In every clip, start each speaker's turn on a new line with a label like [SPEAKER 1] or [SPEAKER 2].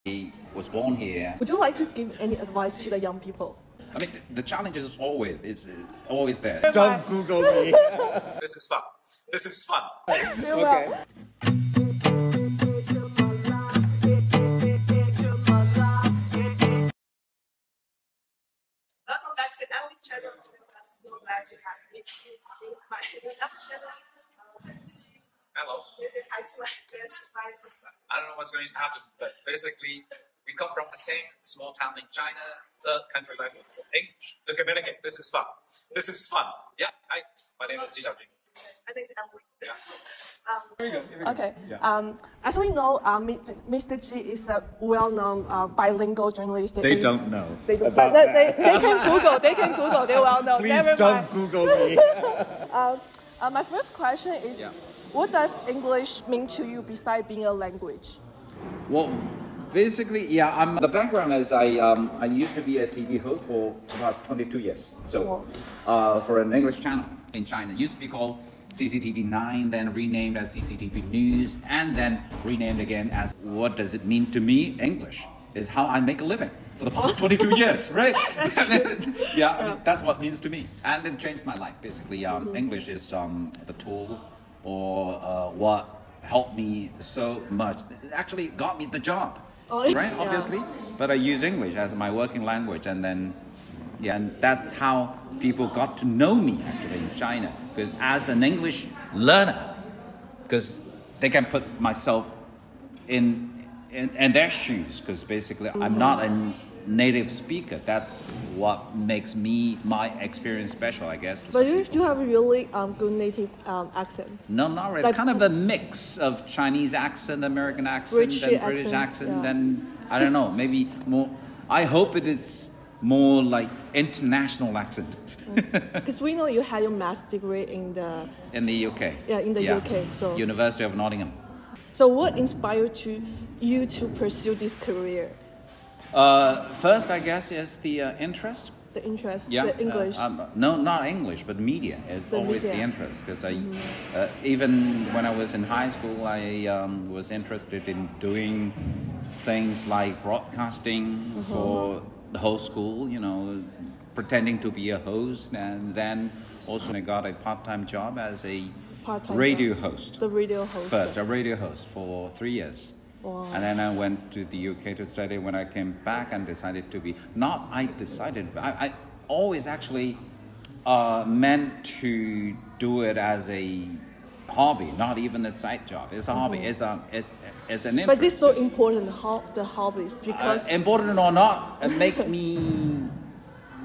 [SPEAKER 1] He was born here.
[SPEAKER 2] Would you like to give any advice to the young people?
[SPEAKER 1] I mean, the challenge is always there.
[SPEAKER 3] Don't Google me.
[SPEAKER 4] This is fun. This is fun.
[SPEAKER 3] Okay.
[SPEAKER 2] Welcome back to Emilee's channel. I'm so glad to have Ms.Emilee, my channel.
[SPEAKER 4] Hello. I don't know what's going to happen, but basically, we come from the same small town in China, the country language, English, to communicate. This is fun. This is fun. Yeah, hi. My name is季小军.
[SPEAKER 2] I think it's Emilee.
[SPEAKER 4] Yeah.
[SPEAKER 3] Here we go.
[SPEAKER 2] Okay.
[SPEAKER 3] Yeah.
[SPEAKER 2] As we know, Mr. G is a well-known bilingual journalist.
[SPEAKER 3] They don't know.
[SPEAKER 2] They don't.
[SPEAKER 3] about
[SPEAKER 2] But
[SPEAKER 3] that.
[SPEAKER 2] they can Google. They can Google. They well know.
[SPEAKER 3] Please
[SPEAKER 2] Never
[SPEAKER 3] don't
[SPEAKER 2] mind.
[SPEAKER 3] Google me.
[SPEAKER 2] My first question is, what does English mean to you besides being a language?
[SPEAKER 1] Well, basically, the background is I used to be a TV host for the past 22 years. So, for an English channel in China, it used to be called CCTV 9, then renamed as CCTV News, and then renamed again as what does it mean to me? English is how I make a living for the past 22 years, right? I mean, that's what it means to me. And it changed my life, basically. English is the tool or what helped me so much. It actually got me the job, right? Obviously. But I use English as my working language, and then, and that's how people got to know me actually in China. Because as an English learner, because they can put myself in their shoes, because basically I'm not a native speaker. That's what makes my experience special, I guess.
[SPEAKER 2] But you have a really good native accent.
[SPEAKER 1] No, not really.
[SPEAKER 2] Like,
[SPEAKER 1] kind of a mix of Chinese accent, American accent,
[SPEAKER 2] British
[SPEAKER 1] and British accent, and I don't know, maybe more. I hope it is more like international accent.
[SPEAKER 2] Because we know you had your master's degree in the
[SPEAKER 1] UK.
[SPEAKER 2] Yeah, in the UK. So
[SPEAKER 1] University of Nottingham.
[SPEAKER 2] So what inspired you to pursue this career?
[SPEAKER 1] First, I guess, is the interest.
[SPEAKER 2] The interest,
[SPEAKER 1] Yeah.
[SPEAKER 2] the English.
[SPEAKER 1] No, not English, but media is always the interest. Because even when I was in high school, I was interested in doing things like broadcasting for the whole school, pretending to be a host, and then also I got a part-time job as a radio host.
[SPEAKER 2] The radio host.
[SPEAKER 1] First, a radio host for 3 years.
[SPEAKER 2] Wow.
[SPEAKER 1] And then I went to the UK to study. When I came back and decided to be, I always actually meant to do it as a hobby, not even a side job. It's a hobby. It's an interest.
[SPEAKER 2] But it's so important, the hobbies, because
[SPEAKER 1] important or not, it make me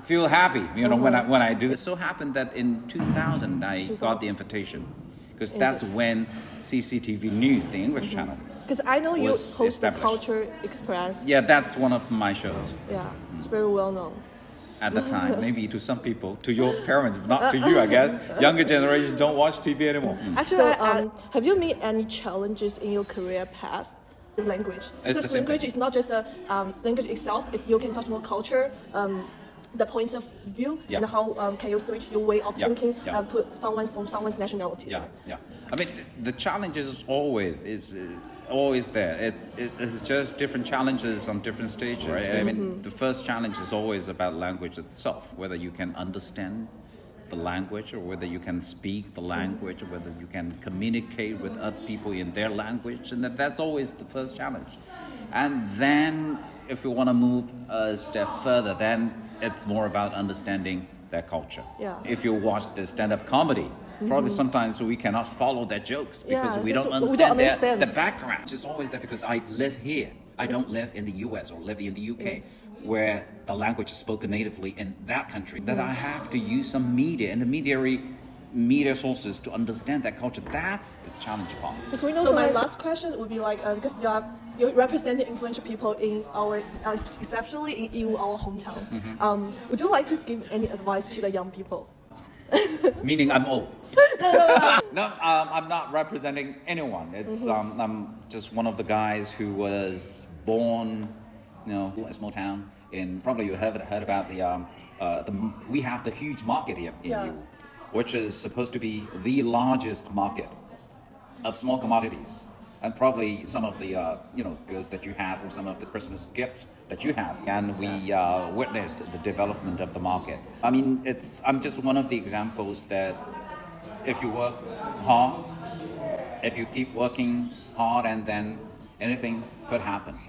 [SPEAKER 1] feel happy, when I do. It so happened that in 2000 I got the invitation, because that's when CCTV News, the English channel.
[SPEAKER 2] Because I know you host the Culture Express.
[SPEAKER 1] Yeah, that's one of my shows.
[SPEAKER 2] Yeah, it's very well known.
[SPEAKER 1] At the time, maybe to some people, to your parents, not to you, I guess. Younger generation don't watch TV anymore.
[SPEAKER 2] Actually, have you met any challenges in your career path? Language. Because language is not just a language itself. It's you can touch more culture, the points of view, and how can you switch your way of thinking and put someone's nationality.
[SPEAKER 1] Yeah. I mean, the challenge is always there. It's just different challenges on different stages. Right? I mean, the first challenge is always about language itself, whether you can understand the language, or whether you can speak the language, or whether you can communicate with other people in their language, and that's always the first challenge. And then, if you want to move a step further, then it's more about understanding their culture.
[SPEAKER 2] Yeah.
[SPEAKER 1] If you watch the stand-up comedy, probably sometimes we cannot follow their jokes because we don't understand the background. It's always that because I live here. I don't live in the US or live in the UK, where the language is spoken natively in that country, that I have to use some media sources to understand that culture. That's the challenge part.
[SPEAKER 2] So my last question would be like, because you represent the influential people in our, especially in our hometown. Would you like to give any advice to the young people?
[SPEAKER 1] Meaning I'm old. No, I'm not representing anyone. It's I'm just one of the guys who was born, in a small town. Probably you heard about we have the huge market here in Yiwu, which is supposed to be the largest market of small commodities and probably some of the goods that you have, or some of the Christmas gifts that you have, and we witnessed the development of the market. I mean, I'm just one of the examples that if you work hard, if you keep working hard, and then anything could happen.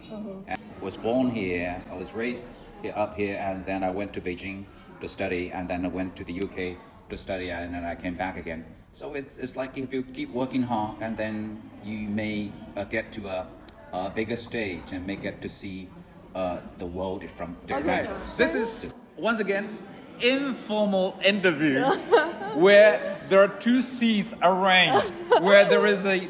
[SPEAKER 1] I was born here, I was raised up here, and then I went to Beijing to study, and then I went to the UK to study, and then I came back again. So it's like if you keep working hard, and then you may get to a bigger stage and may get to see the world from different angles. This is, once again, informal interview where there are two seats arranged, where there is a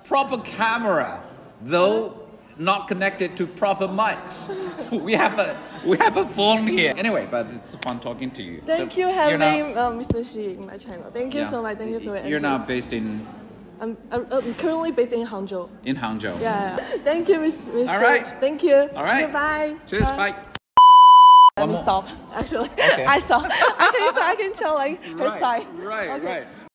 [SPEAKER 1] proper camera, though not connected to proper mics. We have a phone here. Anyway, but it's fun talking to you.
[SPEAKER 2] Thank you having Mr. Xi in my channel. Thank you so much. Thank you for your
[SPEAKER 1] You're now based in...
[SPEAKER 2] I'm currently based in Hangzhou.
[SPEAKER 1] In Hangzhou.
[SPEAKER 2] Yeah. Thank you, Mr.
[SPEAKER 1] All right.
[SPEAKER 2] Thank you.
[SPEAKER 1] All right.
[SPEAKER 2] Goodbye.
[SPEAKER 1] Cheers. Bye.
[SPEAKER 2] Let me stop. Actually,
[SPEAKER 1] Okay.
[SPEAKER 2] I saw. I can tell like her side.
[SPEAKER 1] Right.
[SPEAKER 2] Okay.
[SPEAKER 1] Right.